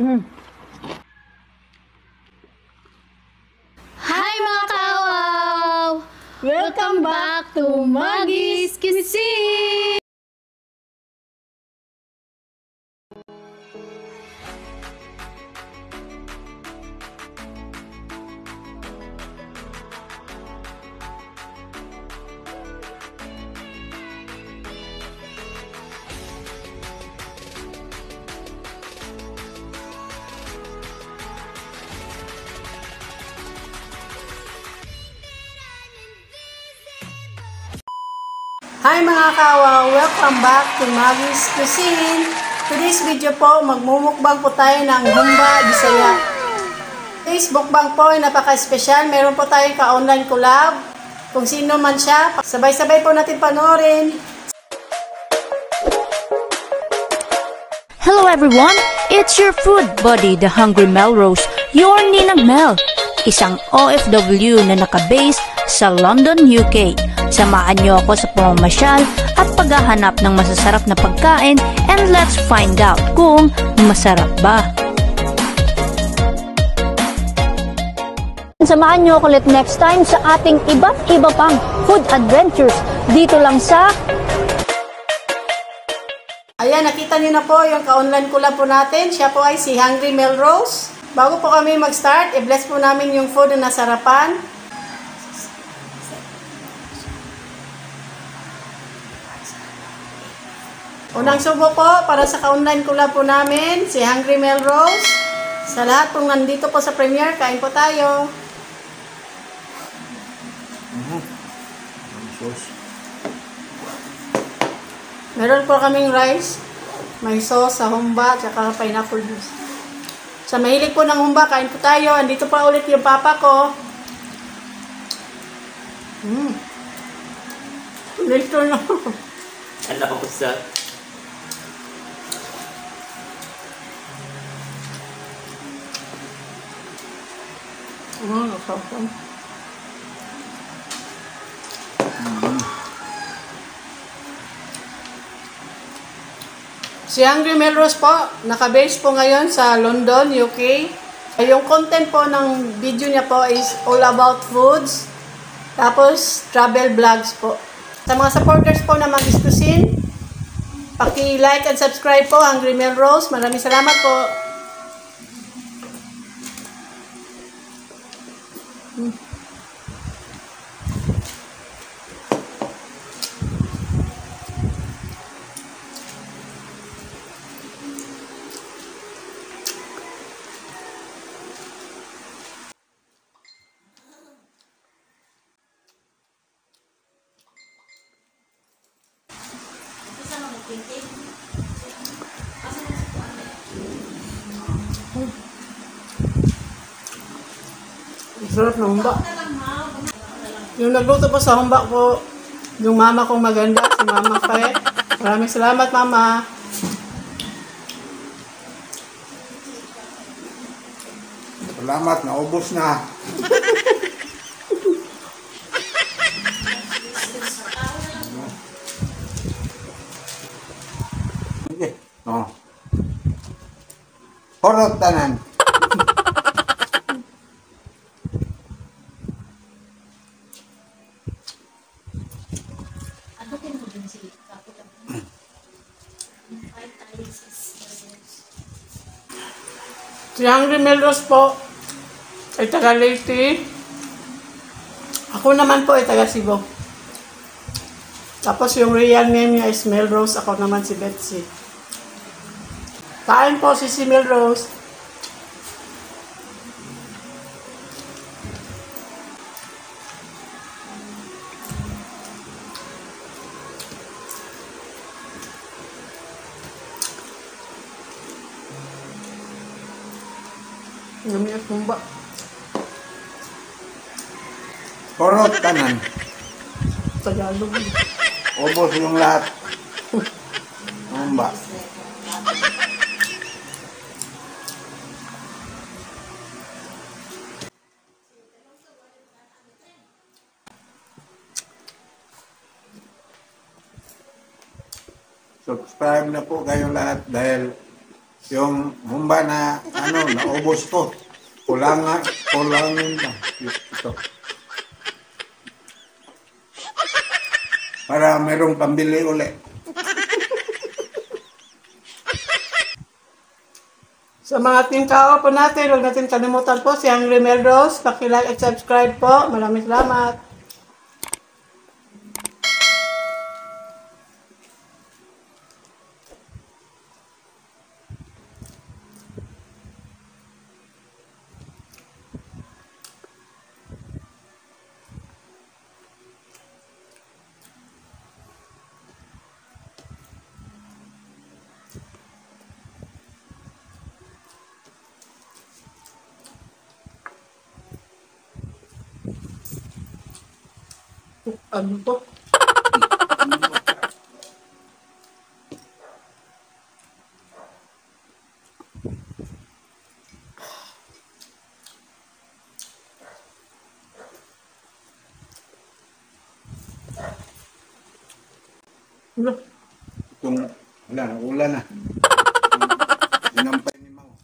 Mm. Hi mga kawaw! Welcome back to Maggie's Cuisine! Hi mga kawaw! Welcome back to Maggie's Cuisine! Today's video po, magmumukbang po tayo ng humba Bisaya. Today's mukbang po ay napaka-espesyal. Meron po tayong ka-online collab. Kung sino man siya, sabay-sabay po natin panoorin. Hello everyone! It's your food buddy, the Hungry Melrose, your Ninang Mel, isang OFW na nakabase sa London, UK. Samahan niyo ako sa pamamasyal at paghahanap ng masasarap na pagkain, and let's find out kung masarap ba. Samahan niyo ako ulit next time sa ating iba't iba pang food adventures dito lang sa... Ayan, nakita niyo na po yung ka-online collab po natin. Siya po ay si Hungry Melrose. Bago po kami mag-start, i-bless po namin yung food na nasarapan. Unang subo po para sa ka-online collab po namin, si Hungry Melrose. Sa lahat pong nandito po sa premiere, kain po tayo. Meron po kaming rice, may sauce sa humba, tsaka pineapple juice. Sa mahilig po ng humba, kain po tayo. Andito pa ulit yung papa ko. Dito na. Alam ko sa... Nasasam. Si Hungry Melrose po, nakabase po ngayon sa London, UK. Yung content po ng video niya po is all about foods. Tapos, travel vlogs po. Sa mga supporters po na Maggie's Cuisine, paki-like and subscribe po, Hungry Melrose. Maraming salamat po. Sarap ng humba. Yung nagluto po sa humba po, yung mama kong maganda, si Mama Fe. Maraming salamat, Mama. Salamat, naubos na. Okay. Oh. Horot tanan. Si Hungry Melrose po ay taga Leyte. Ako naman po ay taga Cebu. Tapos yung real name niya is Melrose. Ako naman si Betsy. Kain po si Melrose. Yummy at humba. Horot tanan. Tagalog. Ubos yung lahat. Umba. Subscribe na po kayo lahat dahil Yung humba na, naubos ko. Kulangin pa. Ito. Para merong pambili uli. Sa mga tingkao po natin, huwag natin kalimutan po si Hungry Melrose. Paki-like at subscribe po. Maraming salamat. Ano po? Ano? Ulan na. Sinampay ni Mau.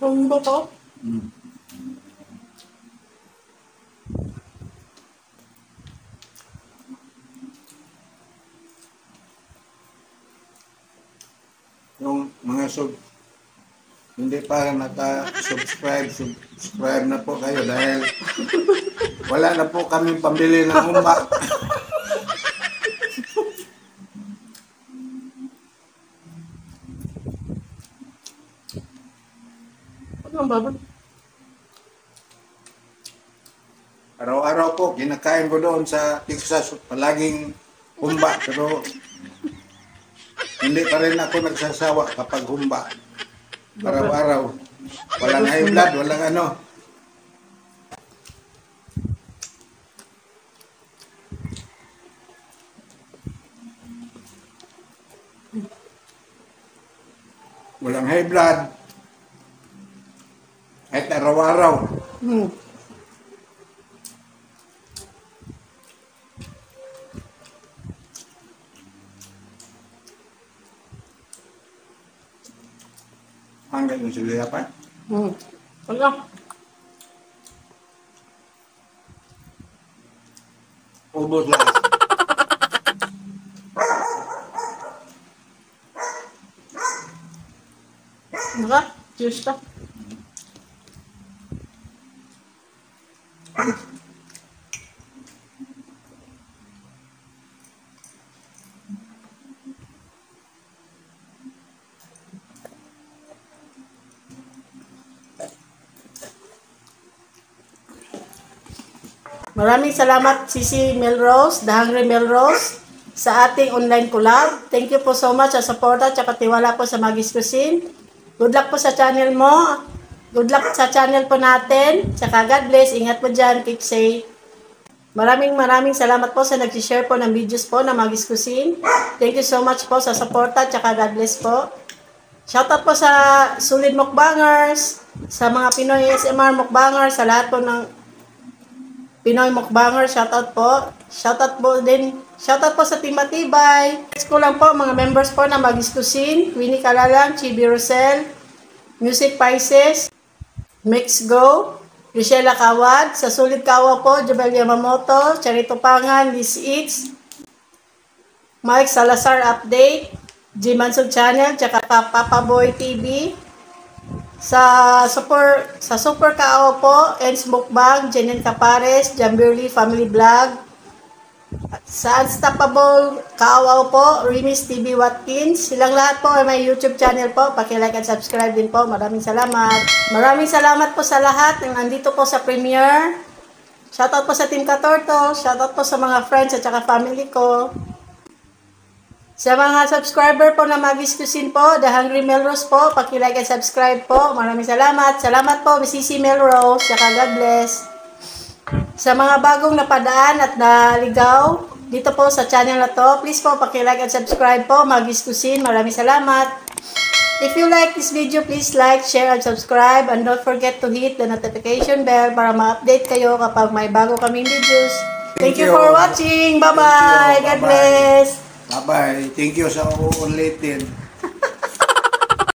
Ano ba to? Yung mga hindi pa subscribe na po kayo dahil wala na po kami pambili ng humba. Ano ba ba? Araw-araw po, kinakain ko doon sa Texas, palaging humba. Pero hindi pa rin ako nagsasawa kapag humba. Araw-araw. Walang high blood, walang ano. Walang high blood. Kahit araw-araw. Hanggang yung sila pa. Ano? Ubos lang. Maka? Cheers ka. Maraming salamat Sisi Melrose, The Hungry Melrose, sa ating online collab. Thank you po so much sa suporta at tiwala po sa Maggie's Cuisine. Good luck po sa channel mo. Good luck sa channel po natin. Tsaka God bless. Ingat po dyan. Keep safe. Maraming salamat po sa nag-share po ng videos po ng Maggie's Cuisine. Thank you so much po sa suporta. Tsaka God bless po. Shoutout po sa Solid Mukbangers, sa mga Pinoy ASMR Mukbangers, sa lahat po ng Pinoy Mukbanger, shoutout po. Shoutout po sa Team Matibay. Next ko lang po, mga members po na Maggie's Cuisine, Winnie Kalalang, Chibi Rosel, Music Pisces, Mix Go, Richella Kawad, sa Sulit Kawa po, Jobel Yamamoto, Charito Pangan, Liz Eats, Mike Salazar Update, G Mansug Channel, tsaka Papa Boy TV, sa Super Kao po, Ens Mukbang, Jenen Capares, Jamberly Family Vlog, sa Unstoppable Kaawaw po, Rimis TV Watkins, silang lahat po ay may YouTube channel po, paki-like at subscribe din po. Maraming salamat. Maraming salamat po sa lahat ng nandito po sa premiere. Shoutout po sa Team Katorto, shoutout po sa mga friends at saka family ko. Sa mga subscriber po na Maggie's Cuisine po, The Hungry Melrose po, paki-like at subscribe po. Maraming salamat. Salamat po, Sisi Melrose. Saka God bless. Sa mga bagong napadaan at naligaw, dito po sa channel na to. Please po, paki-like at subscribe po, Maggie's Cuisine. Maraming salamat. If you like this video, please like, share, and subscribe. And don't forget to hit the notification bell para ma-update kayo kapag may bago kaming videos. Thank you for watching. Bye-bye. God bless. Bye-bye. Thank you sa uulitin.